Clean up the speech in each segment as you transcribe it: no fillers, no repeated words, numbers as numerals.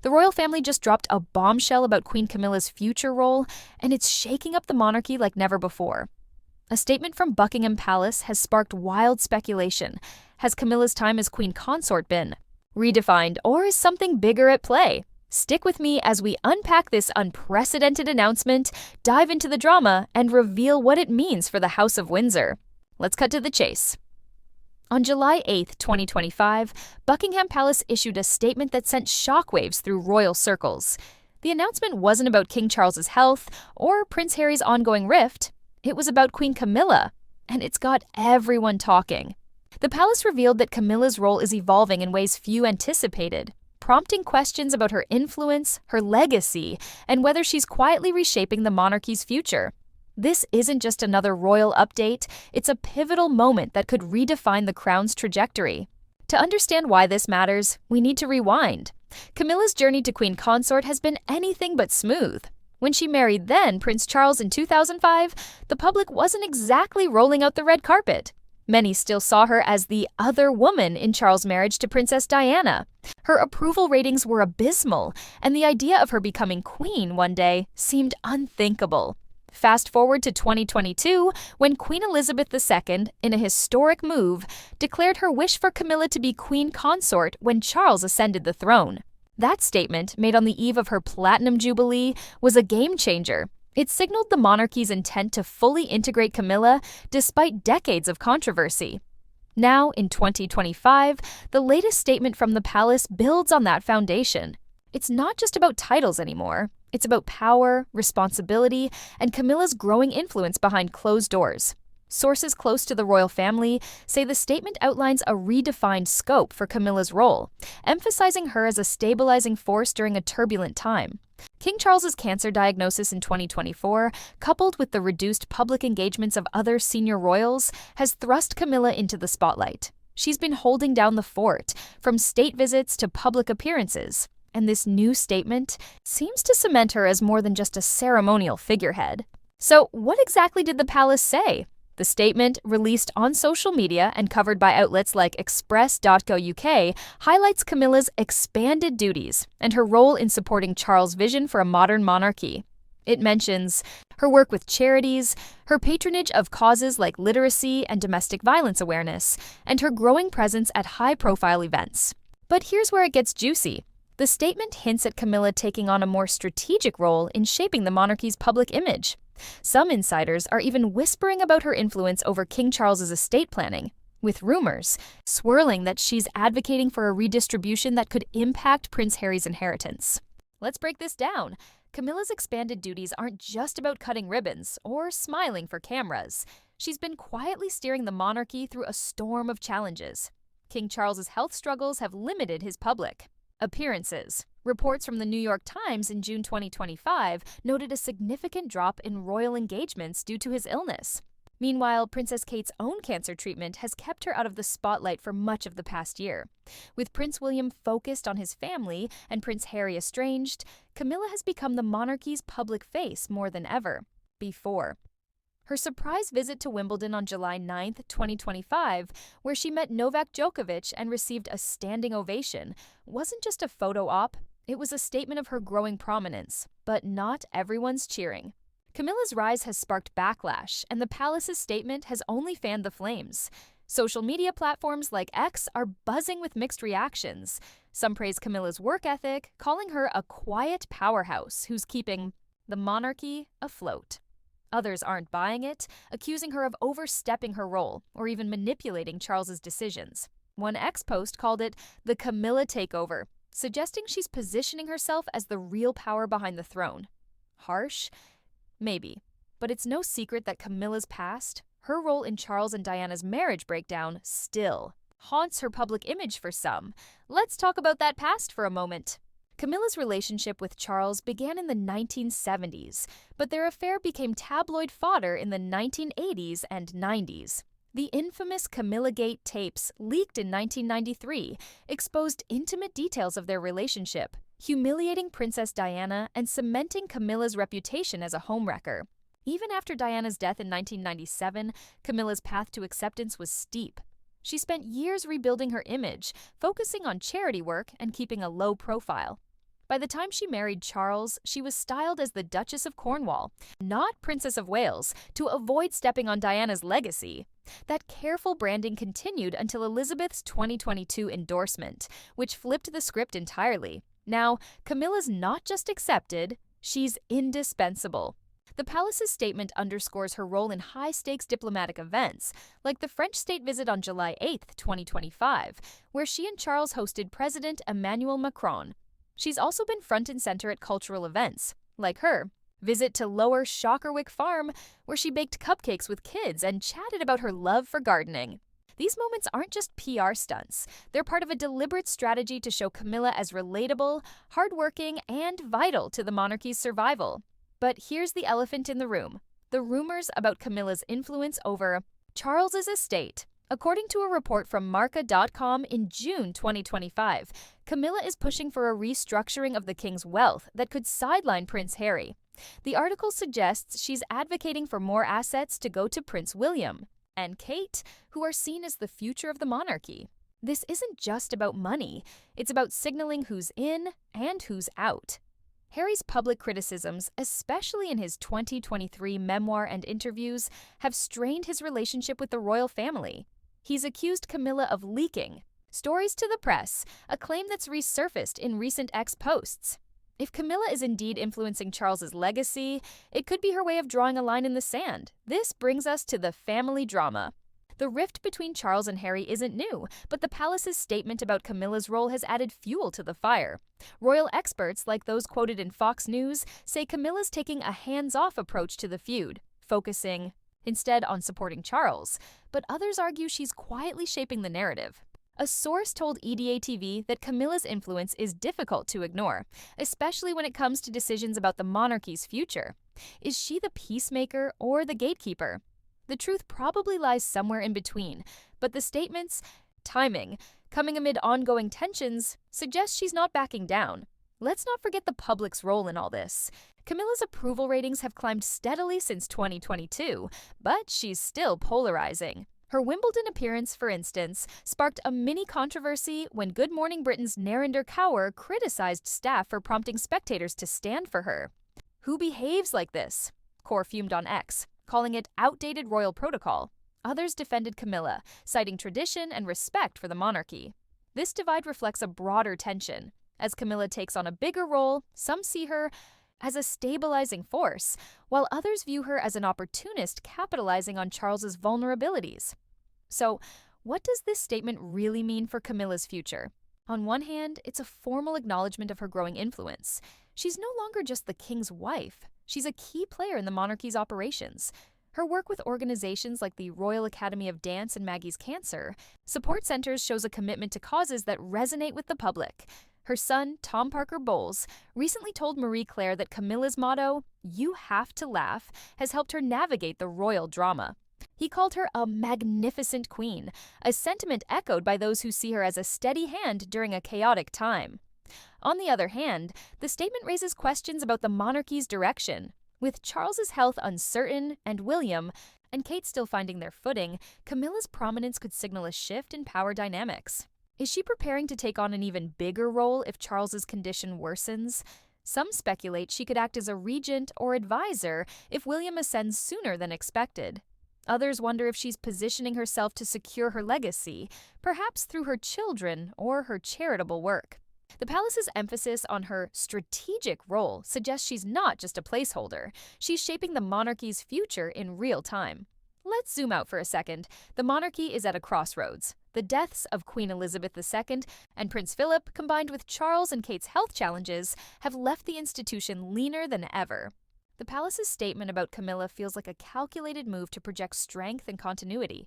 The royal family just dropped a bombshell about Queen Camilla's future role, and it's shaking up the monarchy like never before. A statement from Buckingham Palace has sparked wild speculation. Has Camilla's time as queen consort been redefined, or is something bigger at play? Stick with me as we unpack this unprecedented announcement, dive into the drama, and reveal what it means for the House of Windsor. Let's cut to the chase. On July 8, 2025, Buckingham Palace issued a statement that sent shockwaves through royal circles. The announcement wasn't about King Charles's health or Prince Harry's ongoing rift. It was about Queen Camilla, and it's got everyone talking. The palace revealed that Camilla's role is evolving in ways few anticipated, prompting questions about her influence, her legacy, and whether she's quietly reshaping the monarchy's future. This isn't just another royal update, it's a pivotal moment that could redefine the crown's trajectory. To understand why this matters, we need to rewind. Camilla's journey to queen consort has been anything but smooth. When she married then Prince Charles in 2005, the public wasn't exactly rolling out the red carpet. Many still saw her as the other woman in Charles' marriage to Princess Diana. Her approval ratings were abysmal, and the idea of her becoming queen one day seemed unthinkable. Fast forward to 2022, when Queen Elizabeth II, in a historic move, declared her wish for Camilla to be queen consort when Charles ascended the throne. That statement, made on the eve of her Platinum Jubilee, was a game changer. It signaled the monarchy's intent to fully integrate Camilla despite decades of controversy. Now, in 2025, the latest statement from the palace builds on that foundation. It's not just about titles anymore. It's about power, responsibility, and Camilla's growing influence behind closed doors. Sources close to the royal family say the statement outlines a redefined scope for Camilla's role, emphasizing her as a stabilizing force during a turbulent time. King Charles's cancer diagnosis in 2024, coupled with the reduced public engagements of other senior royals, has thrust Camilla into the spotlight. She's been holding down the fort, from state visits to public appearances, and this new statement seems to cement her as more than just a ceremonial figurehead. So, what exactly did the palace say? The statement, released on social media and covered by outlets like express.co.uk, highlights Camilla's expanded duties and her role in supporting Charles' vision for a modern monarchy. It mentions her work with charities, her patronage of causes like literacy and domestic violence awareness, and her growing presence at high-profile events. But here's where it gets juicy. The statement hints at Camilla taking on a more strategic role in shaping the monarchy's public image. Some insiders are even whispering about her influence over King Charles's estate planning, with rumors swirling that she's advocating for a redistribution that could impact Prince Harry's inheritance. Let's break this down. Camilla's expanded duties aren't just about cutting ribbons or smiling for cameras. She's been quietly steering the monarchy through a storm of challenges. King Charles's health struggles have limited his public appearances. Reports from the New York Times in June 2025 noted a significant drop in royal engagements due to his illness. Meanwhile, Princess Kate's own cancer treatment has kept her out of the spotlight for much of the past year. With Prince William focused on his family and Prince Harry estranged, Camilla has become the monarchy's public face more than ever before. Her surprise visit to Wimbledon on July 9, 2025, where she met Novak Djokovic and received a standing ovation, wasn't just a photo op. It was a statement of her growing prominence, but not everyone's cheering. Camilla's rise has sparked backlash, and the palace's statement has only fanned the flames. Social media platforms like X are buzzing with mixed reactions. Some praise Camilla's work ethic, calling her a quiet powerhouse who's keeping the monarchy afloat. Others aren't buying it, accusing her of overstepping her role or even manipulating Charles's decisions. One X post called it the Camilla takeover, suggesting she's positioning herself as the real power behind the throne. Harsh? Maybe. But it's no secret that Camilla's past, her role in Charles and Diana's marriage breakdown, still haunts her public image for some. Let's talk about that past for a moment. Camilla's relationship with Charles began in the 1970s, but their affair became tabloid fodder in the 1980s and 90s. The infamous Camillagate tapes, leaked in 1993, exposed intimate details of their relationship, humiliating Princess Diana and cementing Camilla's reputation as a homewrecker. Even after Diana's death in 1997, Camilla's path to acceptance was steep. She spent years rebuilding her image, focusing on charity work and keeping a low profile. By the time she married Charles, she was styled as the Duchess of Cornwall, not Princess of Wales, to avoid stepping on Diana's legacy. That careful branding continued until Elizabeth's 2022 endorsement, which flipped the script entirely. Now, Camilla's not just accepted, she's indispensable. The palace's statement underscores her role in high-stakes diplomatic events, like the French state visit on July 8, 2025, where she and Charles hosted President Emmanuel Macron. She's also been front and center at cultural events, like her visit to Lower Shockerwick Farm, where she baked cupcakes with kids and chatted about her love for gardening. These moments aren't just PR stunts. They're part of a deliberate strategy to show Camilla as relatable, hardworking, and vital to the monarchy's survival. But here's the elephant in the room: the rumors about Camilla's influence over Charles's estate. According to a report from Marca.com in June 2025, Camilla is pushing for a restructuring of the king's wealth that could sideline Prince Harry. The article suggests she's advocating for more assets to go to Prince William and Kate, who are seen as the future of the monarchy. This isn't just about money, it's about signaling who's in and who's out. Harry's public criticisms, especially in his 2023 memoir and interviews, have strained his relationship with the royal family. He's accused Camilla of leaking stories to the press, a claim that's resurfaced in recent X posts. If Camilla is indeed influencing Charles's legacy, it could be her way of drawing a line in the sand. This brings us to the family drama. The rift between Charles and Harry isn't new, but the palace's statement about Camilla's role has added fuel to the fire. Royal experts, like those quoted in Fox News, say Camilla's taking a hands-off approach to the feud, focusing instead on supporting Charles, but others argue she's quietly shaping the narrative. A source told EDA-TV that Camilla's influence is difficult to ignore, especially when it comes to decisions about the monarchy's future. Is she the peacemaker or the gatekeeper? The truth probably lies somewhere in between, but the statement's timing, coming amid ongoing tensions, suggests she's not backing down. Let's not forget the public's role in all this. Camilla's approval ratings have climbed steadily since 2022, but she's still polarizing. Her Wimbledon appearance, for instance, sparked a mini controversy when Good Morning Britain's Narinder Kaur criticized staff for prompting spectators to stand for her. "Who behaves like this?" Kaur fumed on X, calling it outdated royal protocol. Others defended Camilla, citing tradition and respect for the monarchy. This divide reflects a broader tension. As Camilla takes on a bigger role, some see her as a stabilizing force, while others view her as an opportunist capitalizing on Charles's vulnerabilities. So, what does this statement really mean for Camilla's future? On one hand, it's a formal acknowledgement of her growing influence. She's no longer just the king's wife. She's a key player in the monarchy's operations. Her work with organizations like the Royal Academy of Dance and Maggie's Cancer Support Centers shows a commitment to causes that resonate with the public. Her son, Tom Parker Bowles, recently told Marie Claire that Camilla's motto, "You have to laugh," has helped her navigate the royal drama. He called her a magnificent queen, a sentiment echoed by those who see her as a steady hand during a chaotic time. On the other hand, the statement raises questions about the monarchy's direction. With Charles's health uncertain and William and Kate still finding their footing, Camilla's prominence could signal a shift in power dynamics. Is she preparing to take on an even bigger role if Charles's condition worsens? Some speculate she could act as a regent or advisor if William ascends sooner than expected. Others wonder if she's positioning herself to secure her legacy, perhaps through her children or her charitable work. The palace's emphasis on her strategic role suggests she's not just a placeholder. She's shaping the monarchy's future in real time. Let's zoom out for a second. The monarchy is at a crossroads. The deaths of Queen Elizabeth II and Prince Philip, combined with Charles and Kate's health challenges, have left the institution leaner than ever. The palace's statement about Camilla feels like a calculated move to project strength and continuity.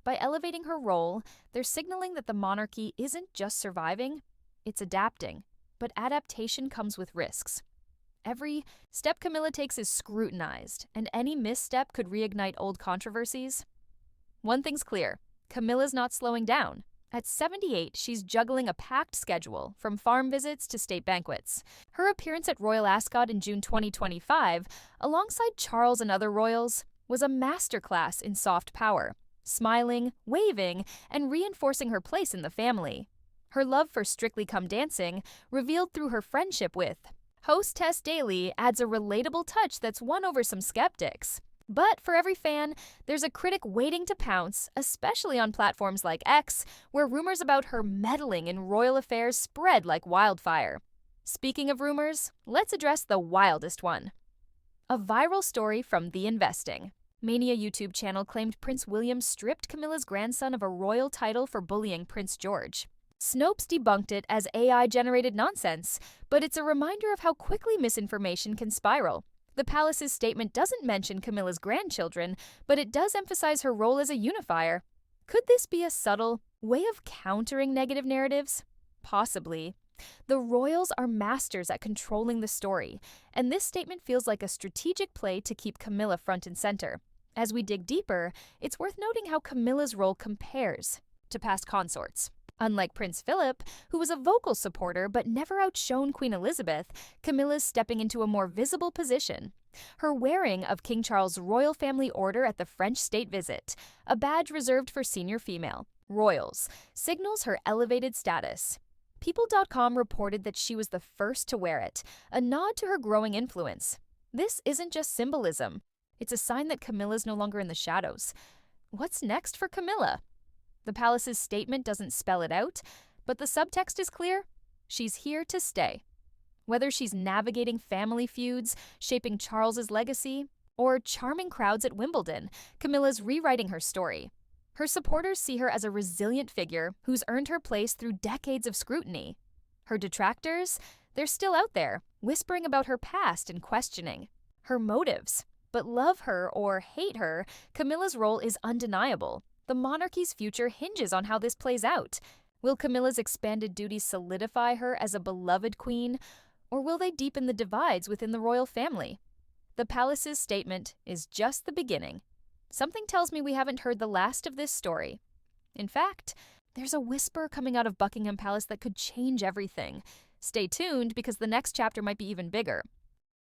By elevating her role, they're signaling that the monarchy isn't just surviving, it's adapting. But adaptation comes with risks. Every step Camilla takes is scrutinized, and any misstep could reignite old controversies. One thing's clear: Camilla's not slowing down. At 78, she's juggling a packed schedule, from farm visits to state banquets. Her appearance at Royal Ascot in June 2025, alongside Charles and other royals, was a masterclass in soft power, smiling, waving, and reinforcing her place in the family. Her love for Strictly Come Dancing, revealed through her friendship with host Tess Daly, adds a relatable touch that's won over some skeptics. But for every fan, there's a critic waiting to pounce, especially on platforms like X, where rumors about her meddling in royal affairs spread like wildfire. Speaking of rumors, let's address the wildest one. A viral story from The Investing. Mania YouTube channel claimed Prince William stripped Camilla's grandson of a royal title for bullying Prince George. Snopes debunked it as AI-generated nonsense, but it's a reminder of how quickly misinformation can spiral. The palace's statement doesn't mention Camilla's grandchildren, but it does emphasize her role as a unifier. Could this be a subtle way of countering negative narratives? Possibly. The royals are masters at controlling the story, and this statement feels like a strategic play to keep Camilla front and center. As we dig deeper, it's worth noting how Camilla's role compares to past consorts. Unlike Prince Philip, who was a vocal supporter but never outshone Queen Elizabeth, Camilla's stepping into a more visible position. Her wearing of King Charles' royal family order at the French state visit, a badge reserved for senior female royals, signals her elevated status. People.com reported that she was the first to wear it, a nod to her growing influence. This isn't just symbolism. It's a sign that Camilla's no longer in the shadows. What's next for Camilla? The palace's statement doesn't spell it out, but the subtext is clear. She's here to stay. Whether she's navigating family feuds, shaping Charles's legacy, or charming crowds at Wimbledon, Camilla's rewriting her story. Her supporters see her as a resilient figure who's earned her place through decades of scrutiny. Her detractors, they're still out there, whispering about her past and questioning her motives. But love her or hate her, Camilla's role is undeniable. The monarchy's future hinges on how this plays out. Will Camilla's expanded duties solidify her as a beloved queen, or will they deepen the divides within the royal family? The palace's statement is just the beginning. Something tells me we haven't heard the last of this story. In fact, there's a whisper coming out of Buckingham Palace that could change everything. Stay tuned because the next chapter might be even bigger.